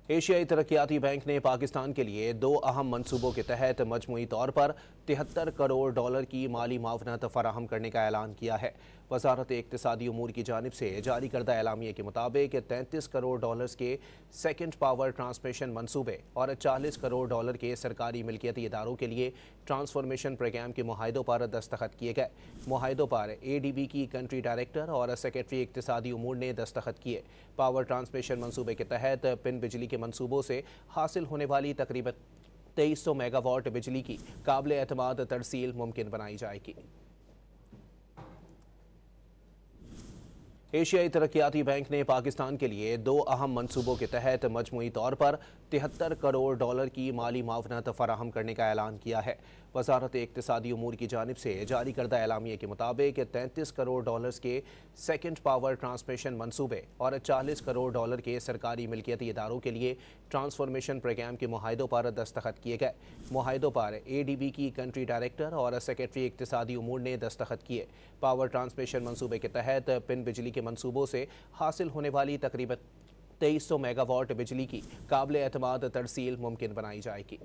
ایشیائی ترقیاتی بینک نے پاکستان کے لیے 2 اہم منصوبوں کے تحت مجموعی طور پر 73 کروڑ ڈالر کی مالی معاونت فراہم کرنے کا اعلان کیا ہے۔ وزارت اقتصادی امور کی جانب سے جاری کردہ اعلامیے کے مطابق 33 کروڑ ڈالرز کے سیکنڈ پاور ٹرانسمیشن منصوبے اور 40 کروڑ ڈالر کے سرکاری ملکیتی اداروں کے لیے ٹرانسفارمیشن پروگرام کے معاہدوں پر دستخط کیے گئے۔ معاہدوں پر ADB کی کنٹری ڈائریکٹر اور سیکریٹری اقتصادی امور نے دستخط کیے۔ پاور ٹرانسمیشن منصوبے کے تحت پن بجلی کے منصوبوں سے حاصل ہونے والی تقریباً 2300 میگا واٹ بجلی کی قابل اعتماد ترسیل ممکن بنائی جائے گی۔ ایشیائی ترقیاتی بینک نے پاکستان کے لیے 2 اہم منصوبوں کے تحت مجموعی طور پر 73 کروڑ ڈالر کی مالی معاونت فراہم کرنے کا اعلان کیا ہے۔ وزارت اقتصادی امور کی جانب سے جاری کردہ اعلامیے کے مطابق 33 کروڑ ڈالرز کے سیکنڈ پاور ٹرانسمیشن منصوبے اور 40 کروڑ ڈالر کے سرکاری ملکیتی اداروں کے لیے ٹرانسفارمیشن پروگرام کے معاہدوں پر دستخط کیے گئے۔ معاہدوں پر ADB کی کنٹری ڈائریکٹر اور سیکریٹری اقتصادی امور نے دستخط کیے۔ پاور ٹرانسمیشن منصوبے کے تحت پن بجلی کے منصوبوں سے حاصل ہونے والی تقریباً 2300 میگا واٹ بجلی کی قابل اعتماد ترسیل ممکن بنائی جائے گی۔